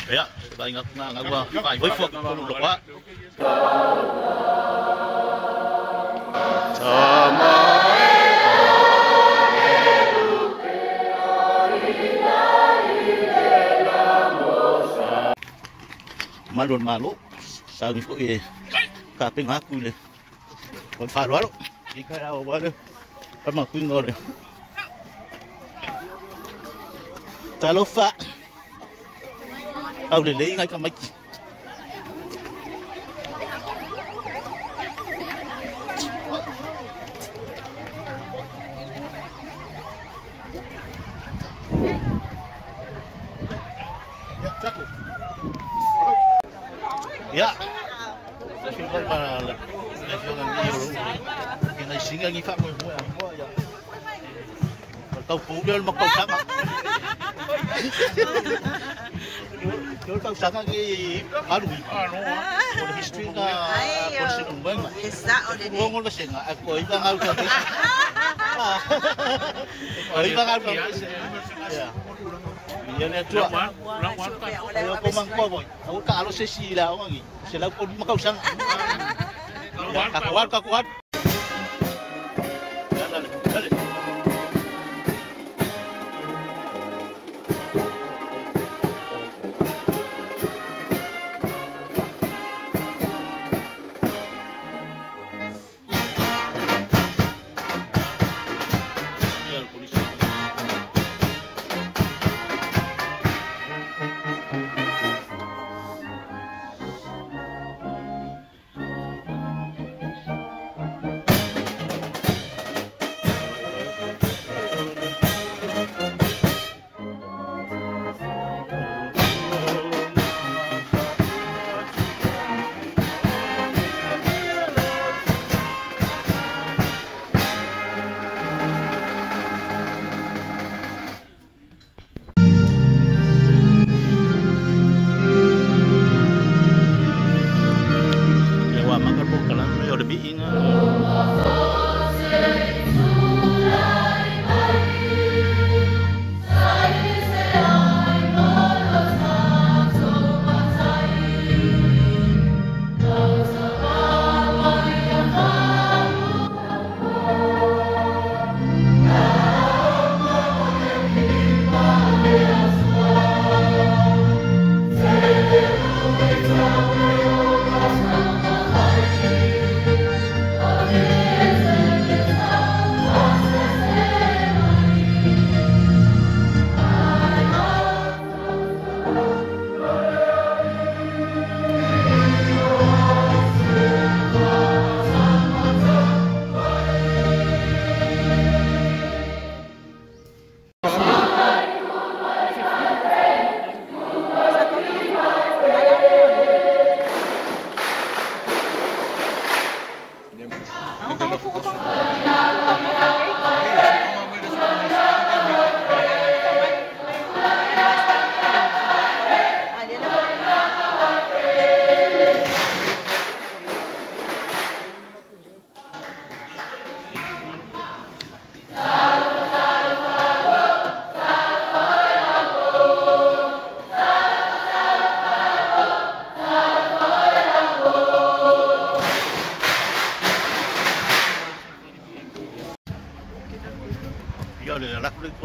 Ya, kita ingat na gua phải với phượng con lục quá. Malu sa mi ko kaping aku le. Kon faro ika o ba le. Pama kuin ngore. Talo fa. Au le lấy ngay ka mai. Ya. Kasi ko para lesyon ng euro. Kinasinga ni fa mo ya. Tao pugol magpagsama. Yo tao saka ki malu ano o history na konsinumbang. Isa o din. Ngol na siya ako ibang out ka. Ibang out ka. Ya. Yan ito. Ayo ko mangko boy. Ako ka alo sila o ngi. Sila ko makausang. Kakuan. Dale.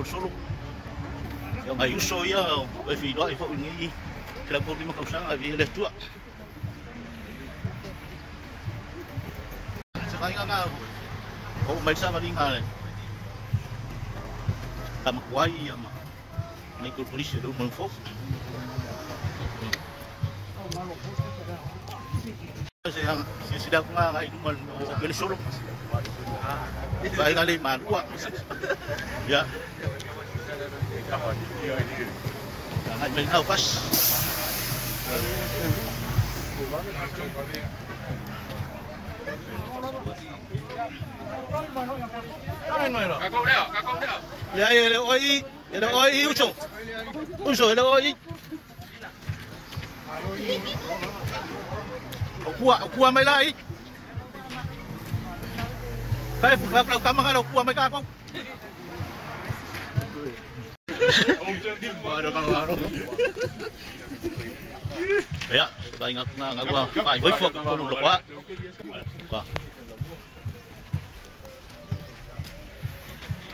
Solo yang ayuso ya video ifo ini kira ko lima kausan abi les tua sekarang nga oh may sama ring hal tam kuai ya ma may polisi do manfo saya sudah nga itu man beli solo baik kali madua ya jangan main pas ya le oi uso le oi kuah mai lai kai fuka kalau kamu kalau kuah mai kakak Ya, ba ingat na ngagwa pai với phước con lục quá.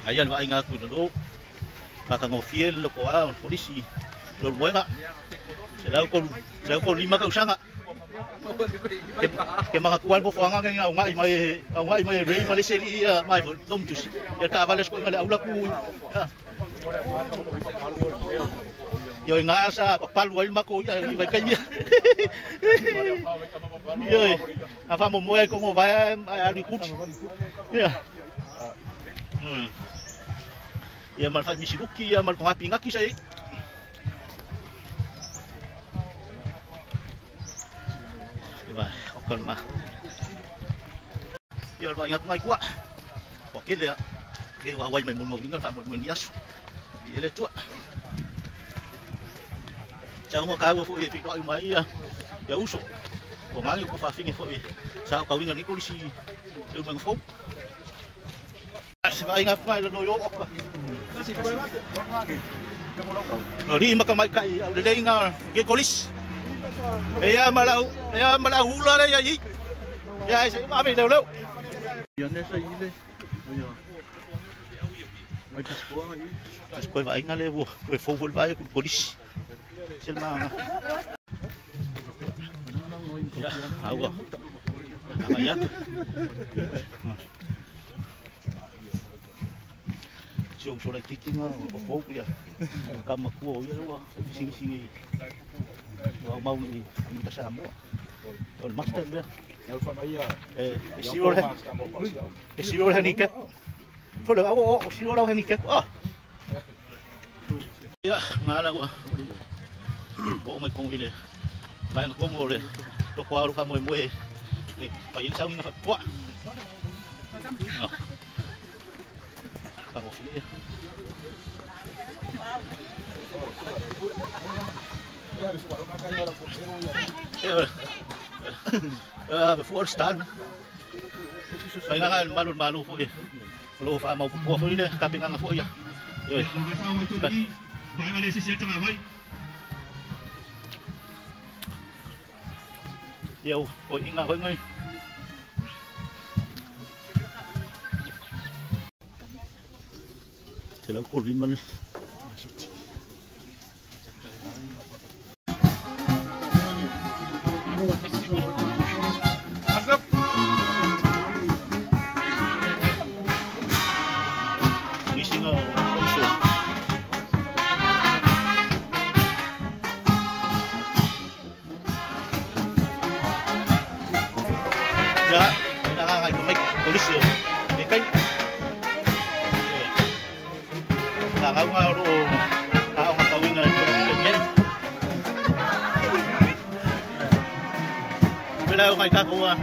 Ayan ba ingat ko do. Kakangofie lục quá polisi. Lục quá. Sila ko 5 ka usanga. Ke mga kuwan po fanga nga nga may rei maliseli mai dom tus. Ya ka balas ko ngala aula ku. Yo nga sa palwal mako ya may kanya. Yo apa mo moy ko mo ba ari kut. Ya. Ya mal fa misibuki ya mal ngapi ngaki sai. Diba, okay mah. Yo ba ingat mai kuat. Okey dia. Ke wawai mai mun tinggal tak mun dias. Dia le tu. Jangan mau kau fu fi doi mai ya. Ya usuk. Ko ngangi ko fa fingi fu. Sa ka winga ni polisi. Lu mang fu. Sa ingat mai lo yo ok. Ri makamai kai au de inga ke polis. Ya malau hula đây vậy. Ya sẽ ba bị đều đâu. Yan đây sai ile. Mai tas ko vai ngale wo. Ko fo vai ko polis. Selma. Ya, awa. Amaya. Siung so lai titing ko fo ya. Kam ko ya wa. Sing mau ni kasama. On master dia. Siro hanika. Follow ako siro daw hanika. Ya, ngala ko. Bo may kong ile. Bayan ko mo le. To ko aru ka mo mo. Pa yin sa nga po. Ako fili. Before stand. Kailangan malu po eh. Kalau mau po po ini tapi nggak po ya. Yo, po ingat po ngay. Sila ko rin man. Ya, nakakay ko may polis yun. Kay nakaw nga ro tao nga tawin na ganyan. Bila ko kay kakuha.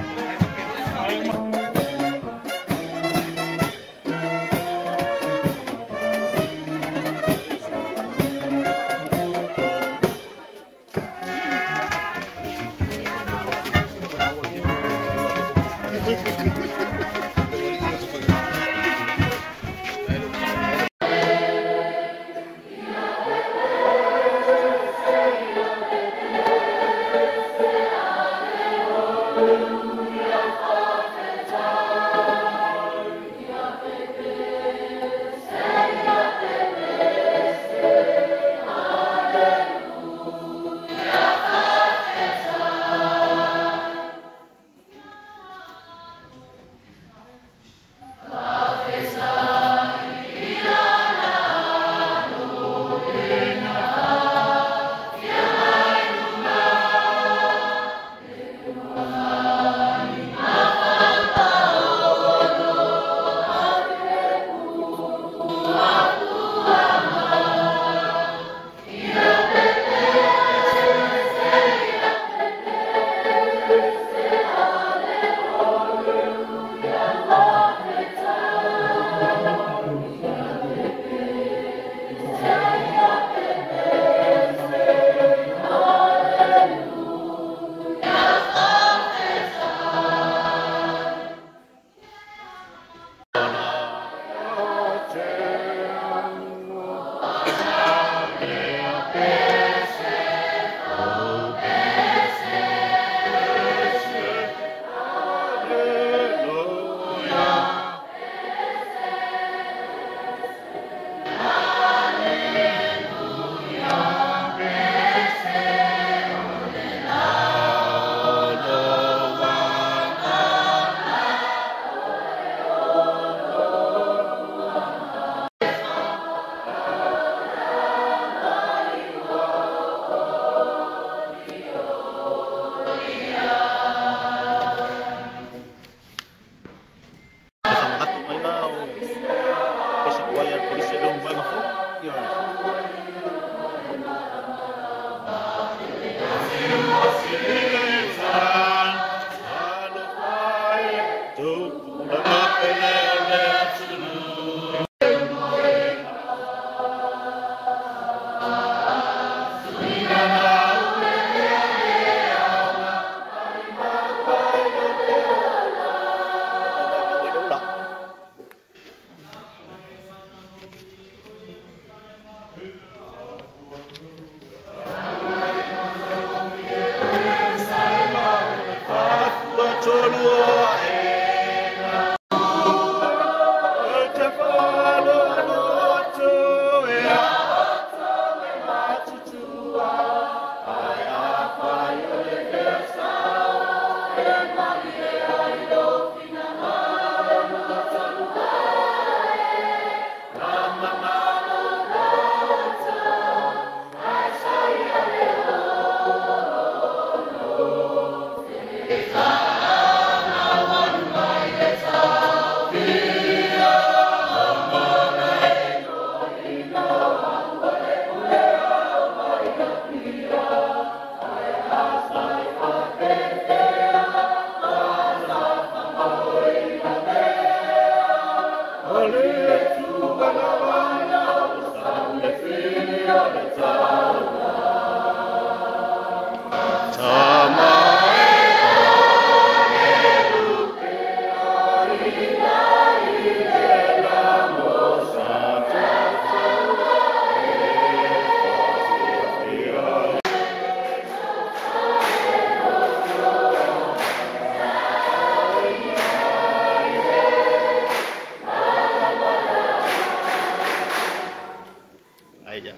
ya.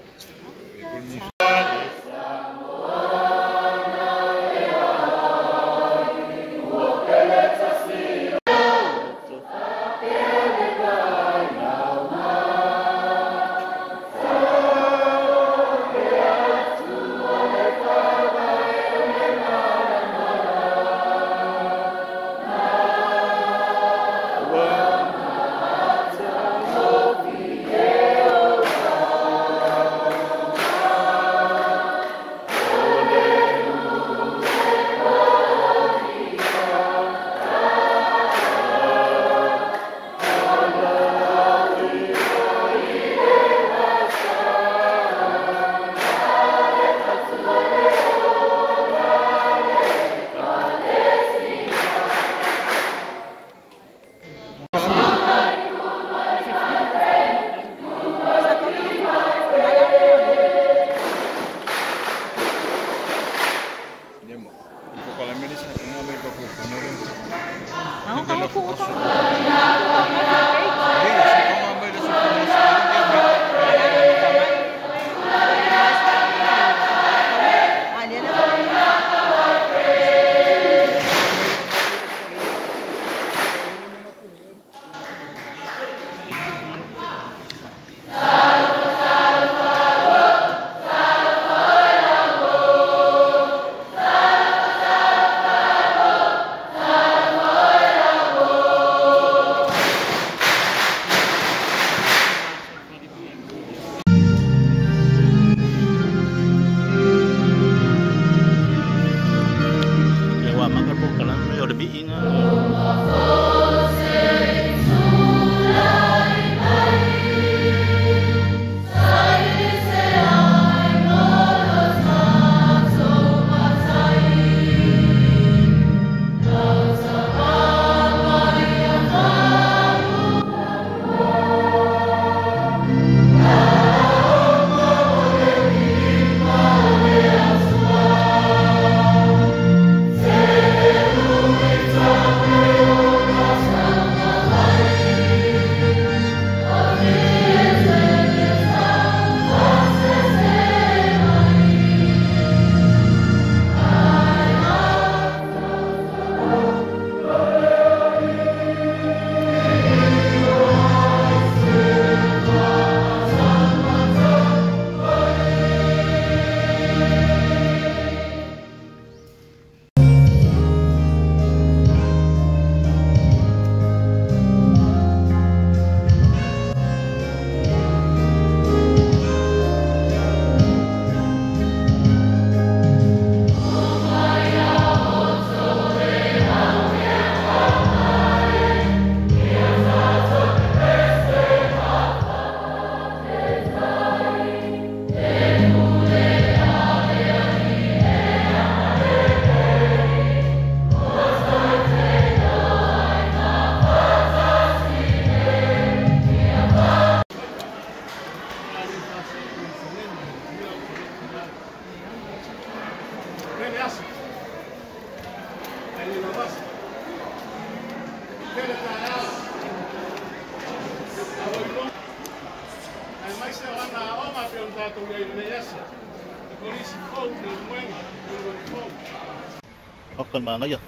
Okan mana ya?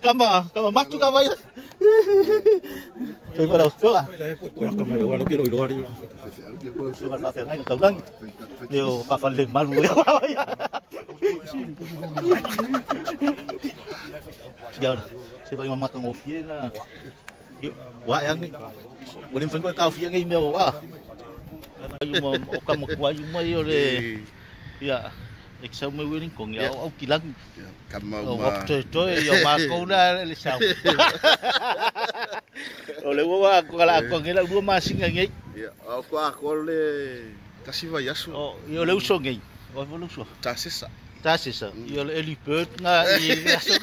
Kama machu kama ya. Tôi bắt đầu trước à? Nó kia đổi đi. Tôi bắt đầu sẽ ngay tàu lăng. Nhiều bà phần lừng mang muối. Giờ sẽ có mặt một phía là quá yang boleh phân kau phía ngay mèo quá. Yung okan mo kwa yung mayo le. Ya. Eksau mai wini kong ya au kilang. Kamau ma. Toi yo ma ko na le sao. Ole wa ko la ko ngela dua masing ngai. Ya, aku le kasih vayasu. Oh, yo le uso ngai. O mo uso. Tasisa. Yo le elipet nga i aso.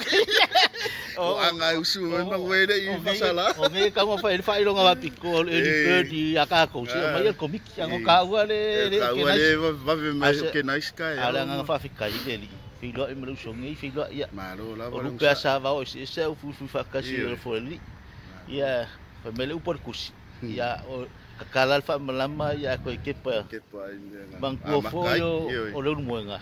Oh, angai usu memang wede i masalah. O ngai ka mo fai lo nga piko elipet di akako. Si mai komik yang ka wa le. Ka wa le va mais que nice kai. Ala nga fa fikai deli. Filo e mo uso ngai filo ya. Malo la o luka sa va o se fu fa kasi fo li Ia pemele upor kus. Ia kakalal fa malama ia ko kepa. Kepa ini. Bang ko foyo o le muenga.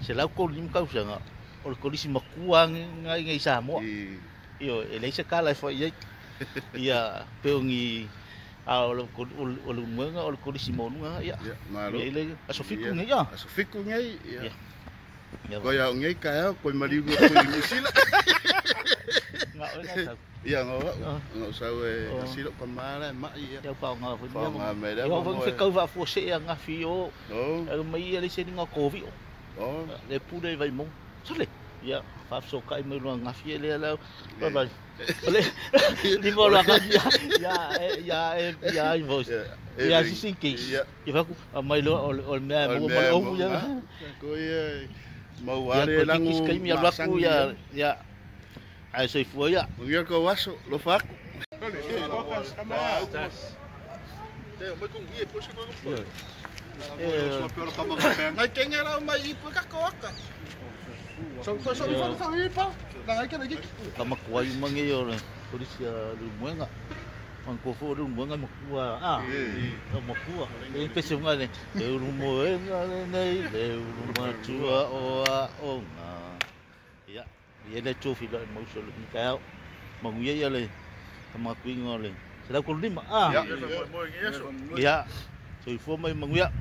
Se lau ko lim kau sanga. O ko lisi makuang ngai samo. Io ele se kala fa ia peongi au o le muenga o ko lisi monunga ia. Malo. Ele asofiku ngai ia. Asofiku ngai ia. Ya. Ko ya ngai kaya ko marigo ko sila. Iya ngau sawe kasilo kamala mai ya pa nga fu nga me da yo vang fe kau va fo se nga fio mai ele se nga covid le pude vai mo sole ya fa so kai me lo nga fie le la ba le di mo la ya vos ya si sinki ya va ku mai lo o me mo ya ko ye mau are lang kis kai mi ya ku ya ai sei fu ya ngier ko waso lo fak ngai kengera mai ipu ka koka so ipa ngai kena gitu kama kuai mangi yo polisi lu muenga ang ko fo lu muenga makua makua e pese ngale e lu muenga nei e lu matua o nga ya ia le chofi lo mo so lu kau manguia ya le kama kuinga le sala ko lima ya so fo mai manguia